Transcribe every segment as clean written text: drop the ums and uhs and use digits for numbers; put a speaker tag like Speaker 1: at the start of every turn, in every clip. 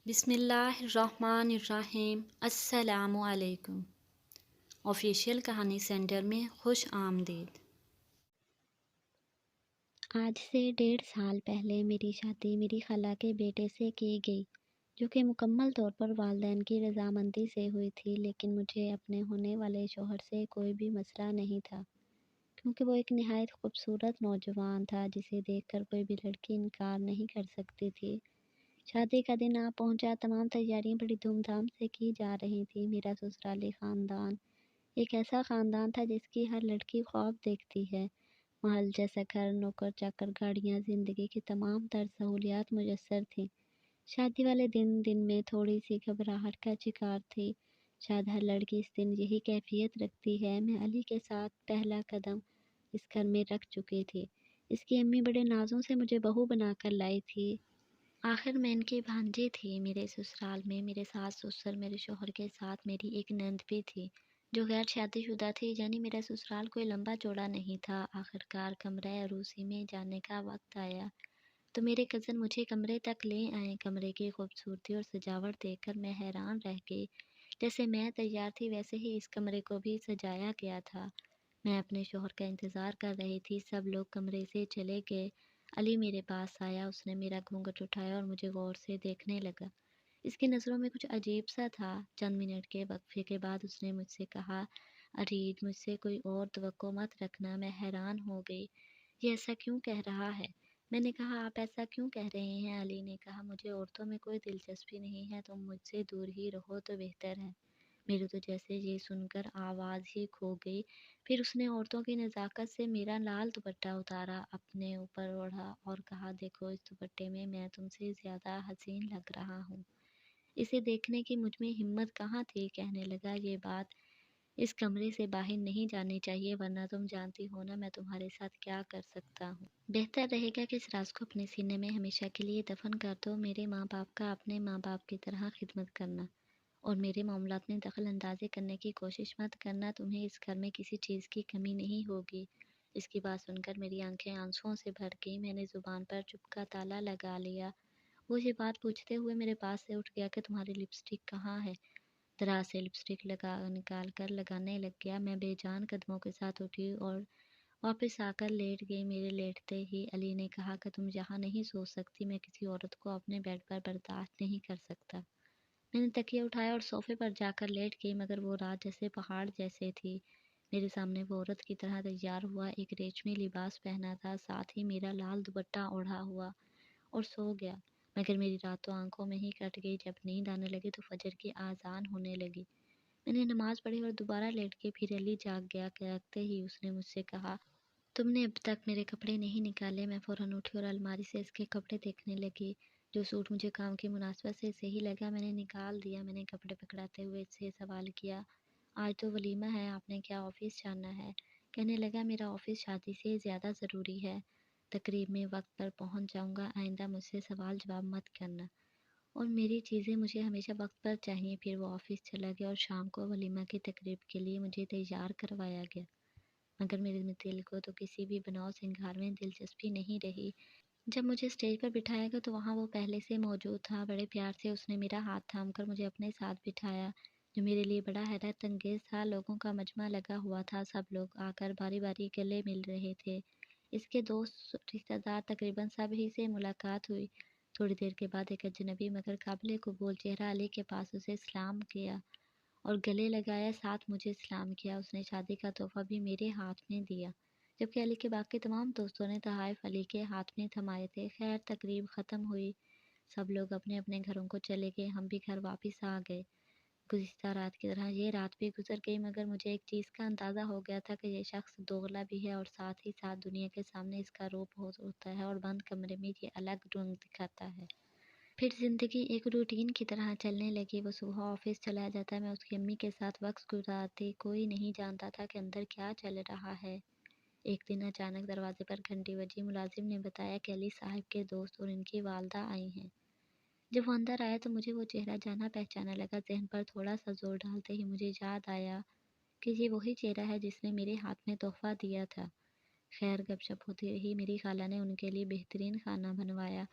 Speaker 1: بسم اللہ الرحمن الرحیم۔ السلام علیکم۔ آفیشیل کہانی سینٹر میں خوش آمدید۔
Speaker 2: آج سے 1.5 سال پہلے میری شادی میری خالہ کے بیٹے سے کی گئی، جو کہ مکمل طور پر والدین کی رضامندی سے ہوئی تھی، لیکن مجھے اپنے ہونے والے شوہر سے کوئی بھی مسئلہ نہیں تھا، کیونکہ وہ ایک نہایت خوبصورت نوجوان تھا جسے دیکھ کر کوئی بھی لڑکی انکار نہیں کر سکتی تھی۔ شادی کا دن آ پہنچا، تمام تیاریاں بڑی دھوم دھام سے کی جا رہی تھیں۔ میرا سسرالی خاندان ایک ایسا خاندان تھا جس کی ہر لڑکی خواب دیکھتی ہے۔ محل جیسا گھر، نوکر چاکر، گاڑیاں، زندگی کی تمام تر سہولیات میسر تھیں۔ شادی والے دن میں تھوڑی سی گھبراہٹ کا شکار تھی۔ شاید ہر لڑکی اس دن یہی کیفیت رکھتی ہے۔ میں علی کے ساتھ پہلا قدم اس گھر میں رکھ چکی تھی۔ اس کی امی بڑے نازوں سے مجھے بہو بنا کر لائی تھی۔ آخر میں ان کی بھانجی تھی۔ میرے سسرال میں میرے ساس سسر، میرے شوہر کے ساتھ میری ایک نند بھی تھی جو غیر شادی شدہ تھی، یعنی میرا سسرال کوئی لمبا چوڑا نہیں تھا۔ آخرکار کمرہ عروسی میں جانے کا وقت آیا تو میرے کزن مجھے کمرے تک لے آئے۔ کمرے کی خوبصورتی اور سجاوٹ دیکھ کر میں حیران رہ گئی۔ جیسے میں تیار تھی ویسے ہی اس کمرے کو بھی سجایا گیا تھا۔ میں اپنے شوہر کا انتظار کر رہی تھی۔ سب لوگ کمرے سے چلے گئے۔ علی میرے پاس آیا، اس نے میرا گھونگھٹ اٹھایا اور مجھے غور سے دیکھنے لگا۔ اس کی نظروں میں کچھ عجیب سا تھا۔ چند منٹ کے وقفے کے بعد اس نے مجھ سے کہا، ارید، مجھ سے کوئی اور توقع مت رکھنا۔ میں حیران ہو گئی، یہ ایسا کیوں کہہ رہا ہے؟ میں نے کہا، آپ ایسا کیوں کہہ رہے ہیں؟ علی نے کہا، مجھے عورتوں میں کوئی دلچسپی نہیں ہے، تم مجھ سے دور ہی رہو تو بہتر ہے۔ میری تو جیسے یہ سن کر آواز ہی کھو گئی۔ پھر اس نے عورتوں کی نزاکت سے میرا لال دوپٹہ اتارا، اپنے اوپر اوڑھا اور کہا، دیکھو اس دوپٹے میں تم سے زیادہ حسین لگ رہا ہوں۔ اسے دیکھنے کی مجھ میں ہمت کہاں تھی۔ کہنے لگا، یہ بات اس کمرے سے باہر نہیں جانی چاہیے، ورنہ تم جانتی ہو نا میں تمہارے ساتھ کیا کر سکتا ہوں۔ بہتر رہے گا کہ اس راز کو اپنے سینے میں ہمیشہ کے لیے دفن کر دو۔ میرے ماں باپ کا اپنے ماں باپ کی طرح خدمت کرنا اور میرے معاملات میں دخل اندازی کرنے کی کوشش مت کرنا۔ تمہیں اس گھر میں کسی چیز کی کمی نہیں ہوگی۔ اس کی بات سن کر میری آنکھیں آنسوؤں سے بھر گئیں۔ میں نے زبان پر چپ کا تالا لگا لیا۔ وہ یہ بات پوچھتے ہوئے میرے پاس سے اٹھ گیا کہ تمہاری لپسٹک کہاں ہے؟ دراز سے لپسٹک نکال کر لگانے لگ گیا۔ میں بے جان قدموں کے ساتھ اٹھی اور واپس آ کر لیٹ گئی۔ میرے لیٹتے ہی علی نے کہا کہ تم یہاں نہیں سو سکتی، میں کسی عورت کو اپنے بیڈ پر برداشت نہیں کر سکتا۔ میں نے تکیہ اٹھایا اور صوفے پر جا کر لیٹ گئی، مگر وہ رات جیسے پہاڑ جیسے تھی۔ میرے سامنے وہ عورت کی طرح تیار ہوا، ایک ریشمی لباس پہنا تھا، ساتھ ہی میرا لال دوپٹہ اوڑھا ہوا، اور سو گیا۔ مگر میری رات تو آنکھوں میں ہی کٹ گئی۔ جب نیند آنے لگی تو فجر کی آذان ہونے لگی۔ میں نے نماز پڑھی اور دوبارہ لیٹ گئی۔ پھر علی جاگ گیا۔ جاگتے ہی اس نے مجھ سے کہا، تم نے اب تک میرے کپڑے نہیں نکالے۔ میں فوراً اٹھی اور الماری سے اس کے کپڑے دیکھنے لگی۔ جو سوٹ مجھے کام کی مناسبت سے صحیح لگا میں نے نکال دیا۔ میں نے کپڑے پکڑاتے ہوئے اس سے سوال کیا، آج تو ولیمہ ہے، آپ نے کیا آفس جانا ہے؟ کہنے لگا، میرا آفس شادی سے زیادہ ضروری ہے۔ تقریب میں وقت پر پہنچ جاؤں گا، آئندہ مجھ سے سوال جواب مت کرنا، اور میری چیزیں مجھے ہمیشہ وقت پر چاہیے۔ پھر وہ آفس چلا گیا اور شام کو ولیمہ کی تقریب کے لیے مجھے تیار کروایا گیا، مگر میرے دل کو تو کسی بھی بناؤ سنگار میں دلچسپی نہیں رہی۔ جب مجھے اسٹیج پر بٹھایا گیا تو وہاں وہ پہلے سے موجود تھا۔ بڑے پیار سے اس نے میرا ہاتھ تھام کر مجھے اپنے ساتھ بٹھایا، جو میرے لیے بڑا حیرت انگیز تھا۔ لوگوں کا مجمع لگا ہوا تھا، سب لوگ آ کر باری باری گلے مل رہے تھے۔ اس کے دوست، رشتہ دار، تقریباً سب ہی سے ملاقات ہوئی۔ تھوڑی دیر کے بعد ایک اجنبی مگر قابل قبول چہرہ علی کے پاس اسے سلام کیا اور گلے لگایا، ساتھ مجھے سلام کیا۔ اس نے شادی کا تحفہ بھی میرے ہاتھ میں دیا، جبکہ علی کے باقی تمام دوستوں نے تحائف علی کے ہاتھ میں تھمائے تھے۔ خیر، تقریب ختم ہوئی، سب لوگ اپنے اپنے گھروں کو چلے گئے، ہم بھی گھر واپس آ گئے۔ گزشتہ رات کی طرح یہ رات بھی گزر گئی، مگر مجھے ایک چیز کا اندازہ ہو گیا تھا کہ یہ شخص دوغلا بھی ہے، اور ساتھ ہی ساتھ دنیا کے سامنے اس کا روپ بہت ہوتا ہے اور بند کمرے میں یہ الگ رنگ دکھاتا ہے۔ پھر زندگی ایک روٹین کی طرح چلنے لگی۔ وہ صبح آفس چلا جاتا، میں اس کی امی کے ساتھ وقت گزارتی، کوئی نہیں جانتا تھا کہ اندر کیا چل رہا ہے۔ ایک دن اچانک دروازے پر گھنٹی بجی۔ ملازم نے بتایا کہ علی صاحب کے دوست اور ان کی والدہ آئی ہیں۔ جب وہ اندر آیا تو مجھے وہ چہرہ جانا پہچانا لگا۔ ذہن پر تھوڑا سا زور ڈالتے ہی مجھے یاد آیا کہ یہ وہی چہرہ ہے جس نے میرے ہاتھ میں تحفہ دیا تھا۔ خیر، گپ شپ ہوتی رہی۔ میری خالہ نے ان کے لیے بہترین کھانا بنوایا۔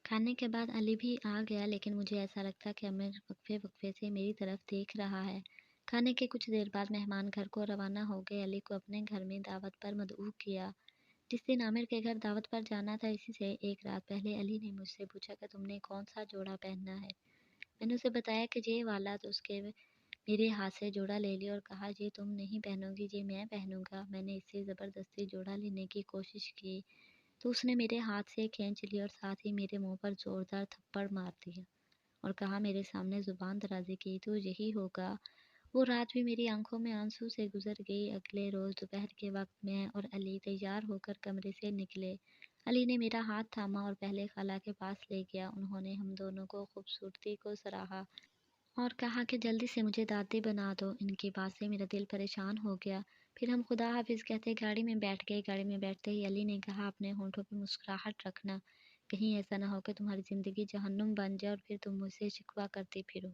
Speaker 2: کھانے کے بعد علی بھی آ گیا، لیکن مجھے ایسا لگتا کہ عامر وقفے وقفے سے میری طرف دیکھ رہا ہے۔ کھانے کے کچھ دیر بعد مہمان گھر کو روانہ ہو گئے۔ علی کو اپنے گھر میں دعوت پر مدعو کیا۔ جس دن عامر کے گھر دعوت پر جانا تھا، اسی سے ایک رات پہلے علی نے مجھ سے پوچھا کہ تم نے کون سا جوڑا پہننا ہے۔ میں نے اسے بتایا کہ یہ والا، تو اس کے میرے ہاتھ سے جوڑا لے لیا اور کہا یہ تم نہیں پہنو گی، یہ میں پہنوں گا۔ میں نے اس سے زبردستی جوڑا لینے کی کوشش کی تو اس نے میرے ہاتھ سے کھینچ لیا اور ساتھ ہی میرے منہ پر زوردار تھپڑ مار دیا اور کہا میرے سامنے زبان درازی کی تو یہی ہوگا۔ وہ رات بھی میری آنکھوں میں آنسو سے گزر گئی۔ اگلے روز دوپہر کے وقت میں اور علی تیار ہو کر کمرے سے نکلے۔ علی نے میرا ہاتھ تھاما اور پہلے خالہ کے پاس لے گیا۔ انہوں نے ہم دونوں کو خوبصورتی کو سراہا اور کہا کہ جلدی سے مجھے دادی بنا دو۔ ان کی بات سے میرا دل پریشان ہو گیا۔ پھر ہم خدا حافظ کہتے گاڑی میں بیٹھ گئے۔ گاڑی میں بیٹھتے ہی علی نے کہا اپنے ہونٹوں پہ مسکراہٹ رکھنا، کہیں ایسا نہ ہو کہ تمہاری زندگی جہنم بن جائے اور پھر تم مجھ سے شکوہ کرتی پھرو۔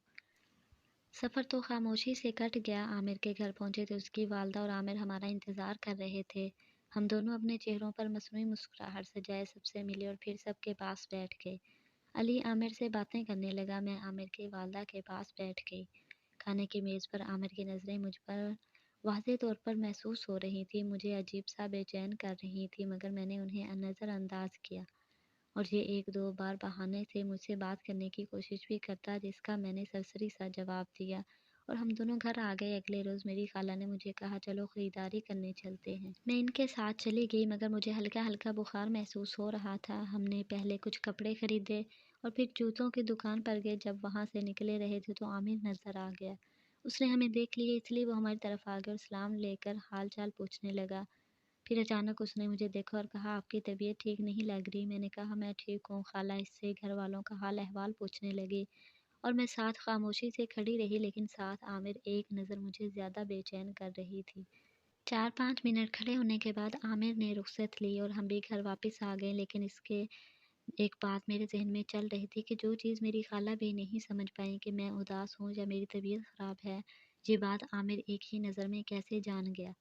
Speaker 2: سفر تو خاموشی سے کٹ گیا۔ عامر کے گھر پہنچے تو اس کی والدہ اور عامر ہمارا انتظار کر رہے تھے۔ ہم دونوں اپنے چہروں پر مصنوعی مسکراہٹ سجائے سب سے ملے اور پھر سب کے پاس بیٹھ گئے۔ علی عامر سے باتیں کرنے لگا، میں عامر کی والدہ کے پاس بیٹھ گئی۔ کھانے کی میز پر عامر کی نظریں مجھ پر واضح طور پر محسوس ہو رہی تھی، مجھے عجیب سا بے چین کر رہی تھی، مگر میں نے انہیں نظر انداز کیا اور یہ ایک دو بار بہانے سے مجھ سے بات کرنے کی کوشش بھی کرتا، جس کا میں نے سرسری سا جواب دیا اور ہم دونوں گھر آ گئے۔ اگلے روز میری خالہ نے مجھے کہا چلو خریداری کرنے چلتے ہیں۔ میں ان کے ساتھ چلی گئی، مگر مجھے ہلکا ہلکا بخار محسوس ہو رہا تھا۔ ہم نے پہلے کچھ کپڑے خریدے اور پھر جوتوں کی دکان پر گئے۔ جب وہاں سے نکلے رہے تھے تو عامر نظر آ گیا۔ اس نے ہمیں دیکھ لیا، اس لیے وہ ہماری طرف آ گیا اور سلام لے کر حال چال پوچھنے لگا۔ پھر اچانک اس نے مجھے دیکھا اور کہا آپ کی طبیعت ٹھیک نہیں لگ رہی۔ میں نے کہا میں ٹھیک ہوں۔ خالہ اس سے گھر والوں کا حال احوال پوچھنے لگی اور میں ساتھ خاموشی سے کھڑی رہی، لیکن ساتھ عامر ایک نظر مجھے زیادہ بے چین کر رہی تھی۔ 4-5 منٹ کھڑے ہونے کے بعد عامر نے رخصت لی اور ہم بھی گھر واپس آ گئے، لیکن اس کے ایک بات میرے ذہن میں چل رہی تھی کہ جو چیز میری خالہ بھی نہیں سمجھ پائیں کہ میں اداس ہوں یا میری طبیعت خراب ہے، یہ بات عامر ایک ہی نظر میں کیسے جان گیا۔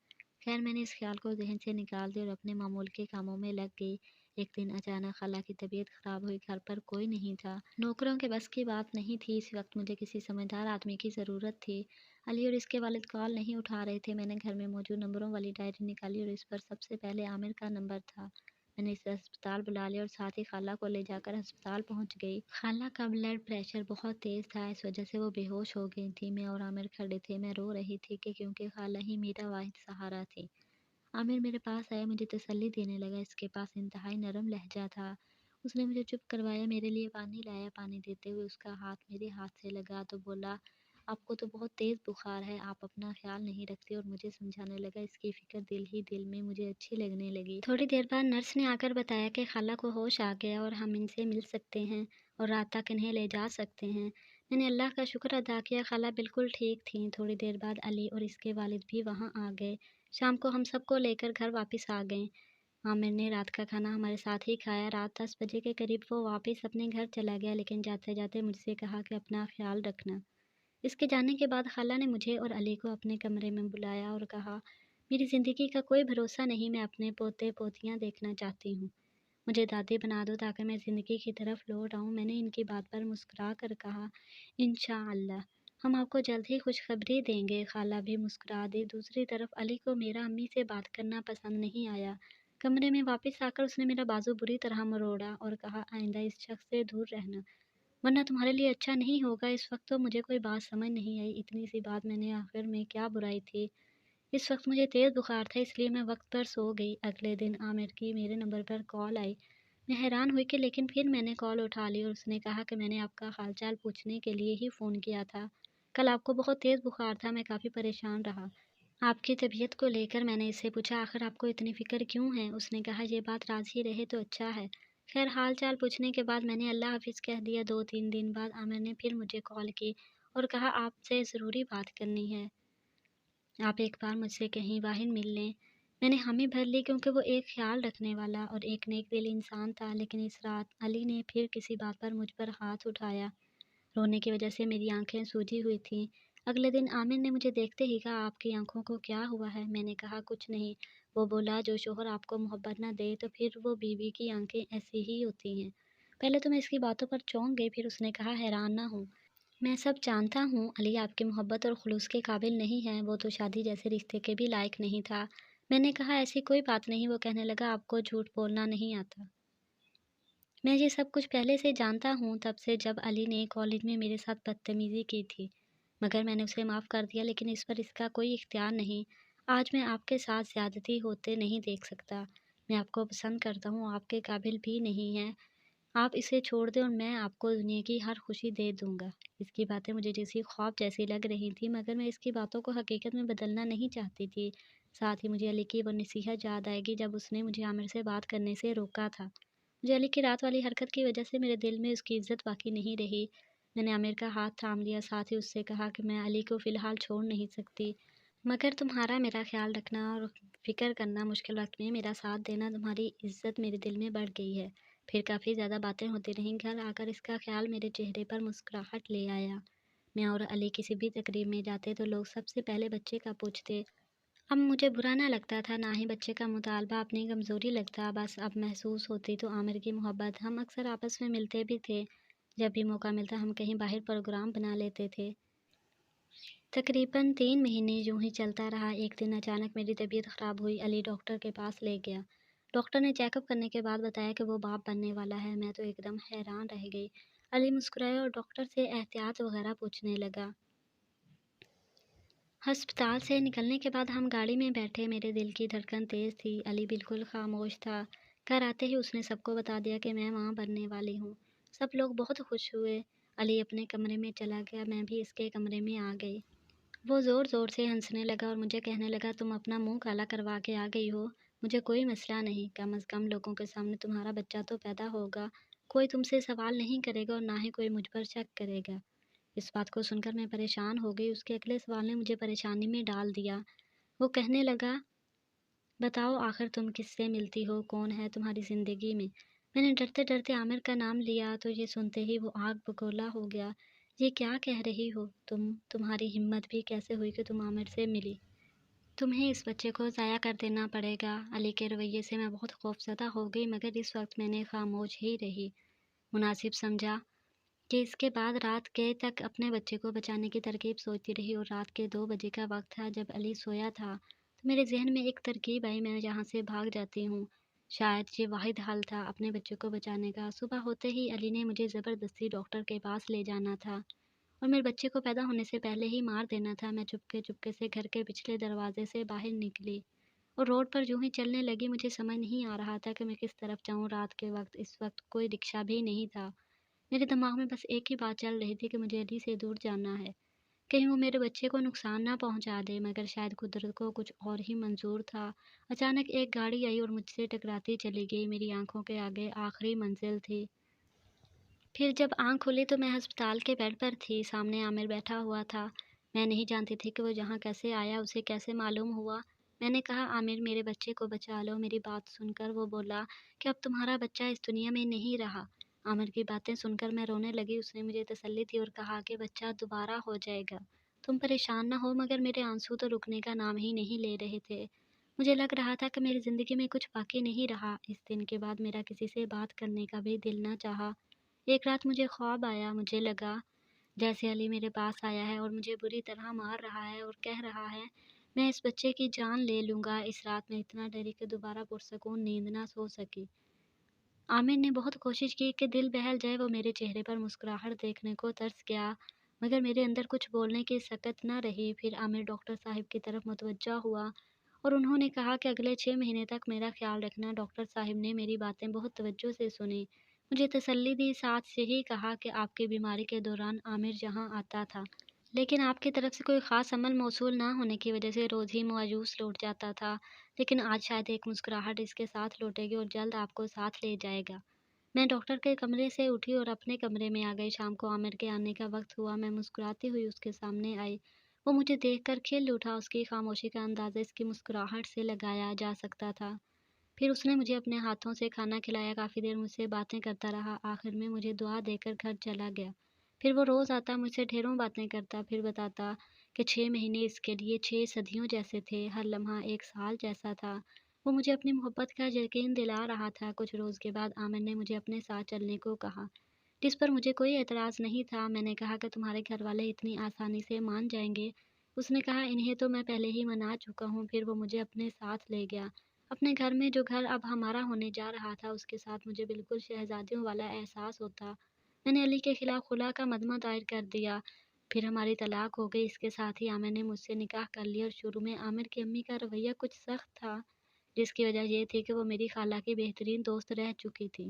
Speaker 2: خیر میں نے اس خیال کو ذہن سے نکال دیا اور اپنے معمول کے کاموں میں لگ گئی۔ ایک دن اچانک خالہ کی طبیعت خراب ہوئی، گھر پر کوئی نہیں تھا، نوکروں کے بس کی بات نہیں تھی۔ اس وقت مجھے کسی سمجھدار آدمی کی ضرورت تھی۔ علی اور اس کے والد کال نہیں اٹھا رہے تھے۔ میں نے گھر میں موجود نمبروں والی ڈائری نکالی اور اس پر سب سے پہلے عامر کا نمبر تھا۔ میں نے اسے ہسپتال بلا لیا اور ساتھ ہی خالہ کو لے جا کر ہسپتال پہنچ گئی۔ خالہ کا بلڈ پریشر بہت تیز تھا، اس وجہ سے وہ بے ہوش ہو گئی تھی۔ میں اور عامر کھڑے تھے، میں رو رہی تھی کیونکہ خالہ ہی میرا واحد سہارا تھی۔ عامر میرے پاس آیا، مجھے تسلی دینے لگا۔ اس کے پاس انتہائی نرم لہجہ تھا۔ اس نے مجھے چپ کروایا، میرے لیے پانی لایا۔ پانی دیتے ہوئے اس کا ہاتھ میرے ہاتھ سے لگا تو بولا آپ کو تو بہت تیز بخار ہے، آپ اپنا خیال نہیں رکھتے، اور مجھے سمجھانے لگا۔ اس کی فکر دل ہی دل میں مجھے اچھی لگنے لگی۔ تھوڑی دیر بعد نرس نے آ کر بتایا کہ خالہ کو ہوش آ گیا اور ہم ان سے مل سکتے ہیں اور رات تک انہیں لے جا سکتے ہیں۔ میں نے اللہ کا شکر ادا کیا، خالہ بالکل ٹھیک تھیں۔ تھوڑی دیر بعد علی اور اس کے والد بھی وہاں آ گئے۔ شام کو ہم سب کو لے کر گھر واپس آ گئے۔ عامر نے رات کا کھانا ہمارے ساتھ ہی کھایا۔ رات 10 بجے کے قریب وہ واپس اپنے گھر چلا گیا، لیکن جاتے جاتے مجھ سے کہا کہ اپنا خیال رکھنا۔ اس کے جانے کے بعد خالہ نے مجھے اور علی کو اپنے کمرے میں بلایا اور کہا میری زندگی کا کوئی بھروسہ نہیں، میں اپنے پوتے پوتیاں دیکھنا چاہتی ہوں، مجھے دادی بنا دو تاکہ میں زندگی کی طرف لوٹ آؤں۔ میں نے ان کی بات پر مسکرا کر کہا انشاءاللہ ہم آپ کو جلد ہی خوشخبری دیں گے۔ خالہ بھی مسکرا دی۔ دوسری طرف علی کو میرا امی سے بات کرنا پسند نہیں آیا۔ کمرے میں واپس آ کر اس نے میرا بازو بری طرح مروڑا اور کہا آئندہ اس شخص سے دور رہنا ورنہ تمہارے لیے اچھا نہیں ہوگا۔ اس وقت تو مجھے کوئی بات سمجھ نہیں آئی، اتنی سی بات میں نے آخر میں کیا برائی تھی۔ اس وقت مجھے تیز بخار تھا، اس لیے میں وقت پر سو گئی۔ اگلے دن عامر کی میرے نمبر پر کال آئی۔ میں حیران ہوئی کہ لیکن پھر میں نے کال اٹھا لی اور اس نے کہا کہ میں نے آپ کا حال چال پوچھنے کے لیے ہی فون کیا تھا، کل آپ کو بہت تیز بخار تھا، میں کافی پریشان رہا۔ آپ کی طبیعت کو لے کر میں نے اس سے پوچھا آخر آپ کو اتنی فکر کیوں ہے؟ اس نے کہا یہ بات راز ہی رہے تو اچھا ہے۔ خیر حال چال پوچھنے کے بعد میں نے اللہ حافظ کہہ دیا۔ 2-3 دن بعد عامر نے پھر مجھے کال کی اور کہا آپ سے ضروری بات کرنی ہے، آپ ایک بار مجھ سے کہیں باہر مل لیں۔ میں نے حامی بھر لی کیونکہ وہ ایک خیال رکھنے والا اور ایک نیک دل انسان تھا، لیکن اس رات علی نے پھر کسی بات پر مجھ پر ہاتھ اٹھایا۔ رونے کی وجہ سے میری آنکھیں سوجی ہوئی تھیں۔ اگلے دن عامر نے مجھے دیکھتے ہی کہا آپ کی آنکھوں کو کیا ہوا ہے؟ میں نے کہا کچھ نہیں۔ وہ بولا جو شوہر آپ کو محبت نہ دے تو پھر وہ بیوی کی آنکھیں ایسی ہی ہوتی ہیں،
Speaker 1: پہلے تو میں اس کی باتوں پر چونک گئی، پھر اس نے کہا حیران نہ ہوں، میں سب جانتا ہوں علی آپ کی محبت اور خلوص کے قابل نہیں ہے، وہ تو شادی جیسے رشتے کے بھی لائق نہیں تھا۔ میں نے کہا ایسی کوئی بات نہیں، وہ کہنے لگا آپ کو جھوٹ بولنا نہیں آتا۔ میں یہ سب کچھ پہلے سے جانتا ہوں، تب سے جب علی نے کالج میں میرے ساتھ بدتمیزی کی تھی، مگر میں نے اسے معاف کر دیا، لیکن اس پر اس کا کوئی اختیار نہیں۔ آج میں آپ کے ساتھ زیادتی ہوتے نہیں دیکھ سکتا۔ میں آپ کو پسند کرتا ہوں، آپ کے قابل بھی نہیں ہیں۔ آپ اسے چھوڑ دیں اور میں آپ کو دنیا کی ہر خوشی دے دوں گا۔ اس کی باتیں مجھے جیسی خواب جیسی لگ رہی تھی، مگر میں اس کی باتوں کو حقیقت میں بدلنا نہیں چاہتی تھی۔ ساتھ ہی مجھے علی کی وہ نصیحت یاد آئے گی جب اس نے مجھے عامر سے بات کرنے سے روکا تھا۔ مجھے علی کی رات والی حرکت کی وجہ سے میرے دل میں اس کی عزت باقی نہیں رہی۔ میں نے عامر کا ہاتھ تھام لیا، ساتھ ہی اس سے کہا کہ میں علی کو فی الحال چھوڑ نہیں سکتی، مگر تمہارا میرا خیال رکھنا اور فکر کرنا، مشکل وقت میں میرا ساتھ دینا، تمہاری عزت میرے دل میں بڑھ گئی ہے۔ پھر کافی زیادہ باتیں ہوتی رہیں، گھر آ کر اس کا خیال میرے چہرے پر مسکراہٹ لے آیا۔ میں اور علی کسی بھی تقریب میں جاتے تو لوگ سب سے پہلے بچے کا پوچھتے۔ اب مجھے برا نہ لگتا تھا، نہ ہی بچے کا مطالبہ اپنی کمزوری لگتا، بس اب محسوس ہوتی تو عامر کی محبت۔ ہم اکثر آپس میں ملتے بھی تھے، جب بھی موقع ملتا ہم کہیں باہر پروگرام بنا لیتے تھے۔ تقریباً 3 مہینے یوں ہی چلتا رہا۔ ایک دن اچانک میری طبیعت خراب ہوئی، علی ڈاکٹر کے پاس لے گیا۔ ڈاکٹر نے چیک اپ کرنے کے بعد بتایا کہ وہ باپ بننے والا ہے۔ میں تو ایک دم حیران رہ گئی۔ علی مسکرایا اور ڈاکٹر سے احتیاط وغیرہ پوچھنے لگا۔ ہسپتال سے نکلنے کے بعد ہم گاڑی میں بیٹھے، میرے دل کی دھڑکن تیز تھی۔ علی بالکل خاموش تھا۔ گھر آتے ہی اس نے سب کو بتا دیا کہ میں ماں بننے والی ہوں۔ سب لوگ بہت خوش ہوئے۔ علی اپنے کمرے میں چلا گیا، میں بھی اس کے کمرے میں آ گئی۔ وہ زور زور سے ہنسنے لگا اور مجھے کہنے لگا تم اپنا منہ کالا کروا کے آ گئی ہو، مجھے کوئی مسئلہ نہیں، کم از کم لوگوں کے سامنے تمہارا بچہ تو پیدا ہوگا، کوئی تم سے سوال نہیں کرے گا اور نہ ہی کوئی مجھ پر شک کرے گا۔ اس بات کو سن کر میں پریشان ہو گئی۔ اس کے اگلے سوال نے مجھے پریشانی میں ڈال دیا۔ وہ کہنے لگا بتاؤ آخر تم کس سے ملتی ہو، کون ہے تمہاری زندگی میں؟ میں نے ڈرتے ڈرتے عامر کا نام لیا تو یہ سنتے ہی وہ آگ بگولا ہو گیا۔ یہ کیا کہہ رہی ہو تمہاری ہمت بھی کیسے ہوئی کہ تم عامر سے ملی؟ تمہیں اس بچے کو ضائع کر دینا پڑے گا۔ علی کے رویے سے میں بہت خوفزدہ ہو گئی، مگر اس وقت میں نے خاموش ہی رہی۔ مناسب سمجھا کہ اس کے بعد رات کے تک اپنے بچے کو بچانے کی ترکیب سوچتی رہی، اور رات کے 2 بجے کا وقت تھا جب علی سویا تھا تو میرے ذہن میں ایک ترکیب آئی، میں یہاں سے بھاگ جاتی ہوں، شاید یہ واحد حل تھا اپنے بچے کو بچانے کا۔ صبح ہوتے ہی علی نے مجھے زبردستی ڈاکٹر کے پاس لے جانا تھا اور میرے بچے کو پیدا ہونے سے پہلے ہی مار دینا تھا۔ میں چپکے سے گھر کے پچھلے دروازے سے باہر نکلی اور روڈ پر یوں ہی چلنے لگی۔ مجھے سمجھ نہیں آ رہا تھا کہ میں کس طرف جاؤں۔ رات کے وقت اس وقت کوئی رکشہ بھی نہیں تھا۔ میرے دماغ میں بس ایک ہی بات چل رہی تھی کہ مجھے علی سے دور جانا ہے، کہیں وہ میرے بچے کو نقصان نہ پہنچا دے، مگر شاید قدرت کو کچھ اور ہی منظور تھا۔ اچانک ایک گاڑی آئی اور مجھ سے ٹکراتی چلی گئی، میری آنکھوں کے آگے آخری منزل تھی۔ پھر جب آنکھ کھلی تو میں ہسپتال کے بیڈ پر تھی، سامنے عامر بیٹھا ہوا تھا۔ میں نہیں جانتی تھی کہ وہ یہاں کیسے آیا، اسے کیسے معلوم ہوا۔ میں نے کہا عامر میرے بچے کو بچا لو۔ میری بات سن کر وہ بولا کہ اب تمہارا بچہ اس دنیا میں نہیں رہا۔ عامر کی باتیں سن کر میں رونے لگی۔ اس نے مجھے تسلی دی اور کہا کہ بچہ دوبارہ ہو جائے گا، تم پریشان نہ ہو، مگر میرے آنسو تو رکنے کا نام ہی نہیں لے رہے تھے۔ مجھے لگ رہا تھا کہ میری زندگی میں کچھ باقی نہیں رہا۔ اس دن کے بعد میرا کسی سے بات کرنے کا بھی دل نہ چاہا۔ ایک رات مجھے خواب آیا، مجھے لگا جیسے علی میرے پاس آیا ہے اور مجھے بری طرح مار رہا ہے اور کہہ رہا ہے میں اس بچے کی جان لے لوں گا۔ اس رات میں اتنا ڈری کہ دوبارہ پرسکون نیند نہ سو سکی۔ عامر نے بہت کوشش کی کہ دل بہل جائے، وہ میرے چہرے پر مسکراہٹ دیکھنے کو ترس گیا، مگر میرے اندر کچھ بولنے کی سکت نہ رہی۔ پھر عامر ڈاکٹر صاحب کی طرف متوجہ ہوا اور انہوں نے کہا کہ اگلے 6 مہینے تک میرا خیال رکھنا۔ ڈاکٹر صاحب نے میری باتیں بہت توجہ سے سنی، مجھے تسلی دی، ساتھ یہی کہا کہ آپ کی بیماری کے دوران عامر یہاں آتا تھا، لیکن آپ کی طرف سے کوئی خاص عمل موصول نہ ہونے کی وجہ سے روز ہی مایوس لوٹ جاتا تھا، لیکن آج شاید ایک مسکراہٹ اس کے ساتھ لوٹے گی اور جلد آپ کو ساتھ لے جائے گا۔ میں ڈاکٹر کے کمرے سے اٹھی اور اپنے کمرے میں آ گئی۔ شام کو عامر کے آنے کا وقت ہوا، میں مسکراتی ہوئی اس کے سامنے آئی۔ وہ مجھے دیکھ کر کھل اٹھا، اس کی خاموشی کا اندازہ اس کی مسکراہٹ سے لگایا جا سکتا تھا۔ پھر اس نے مجھے اپنے ہاتھوں سے کھانا کھلایا، کافی دیر مجھ سے باتیں کرتا رہا، آخر میں مجھے دعا دے کر گھر چلا گیا۔ پھر وہ روز آتا، مجھ سے ڈھیروں باتیں کرتا، پھر بتاتا کہ 6 مہینے اس کے لیے 6 صدیوں جیسے تھے، ہر لمحہ ایک سال جیسا تھا۔ وہ مجھے اپنی محبت کا یقین دلا رہا تھا۔ کچھ روز کے بعد عامر نے مجھے اپنے ساتھ چلنے کو کہا، جس پر مجھے کوئی اعتراض نہیں تھا۔ میں نے کہا کہ تمہارے گھر والے اتنی آسانی سے مان جائیں گے؟ اس نے کہا انہیں تو میں پہلے ہی منا چکا ہوں۔ پھر وہ مجھے اپنے ساتھ لے گیا اپنے گھر میں، جو گھر اب ہمارا ہونے جا رہا تھا۔ اس کے ساتھ مجھے بالکل شہزادیوں والا احساس ہوتا۔ میں نے علی کے خلاف خلا کا مقدمہ دائر کر دیا، پھر ہماری طلاق ہو گئی۔ اس کے ساتھ ہی عامر نے مجھ سے نکاح کر لیا، اور شروع میں عامر کی امی کا رویہ کچھ سخت تھا، جس کی وجہ یہ تھی کہ وہ میری خالہ کی بہترین دوست رہ چکی تھی۔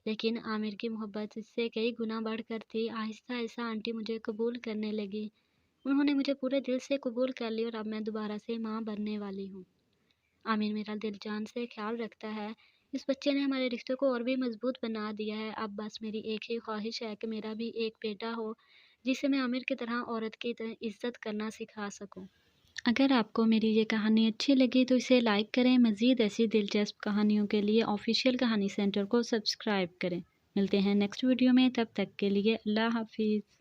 Speaker 1: لیکن عامر کی محبت اس سے کئی گنا بڑھ کر تھی۔ آہستہ آہستہ آنٹی مجھے قبول کرنے لگی، انہوں نے مجھے پورے دل سے قبول کر لی، اور اب میں دوبارہ سے ماں بننے والی ہوں۔ عامر میرا دل جان سے خیال رکھتا ہے، اس بچے نے ہمارے رشتے کو اور بھی مضبوط بنا دیا ہے۔ اب بس میری ایک ہی خواہش ہے کہ میرا بھی ایک بیٹا ہو، جسے میں عامر کی طرح عورت کی عزت کرنا سکھا سکوں۔ اگر آپ کو میری یہ کہانی اچھی لگی تو اسے لائک کریں۔ مزید ایسی دلچسپ کہانیوں کے لیے آفیشیل کہانی سینٹر کو سبسکرائب کریں۔ ملتے ہیں نیکسٹ ویڈیو میں، تب تک کے لیے اللہ حافظ۔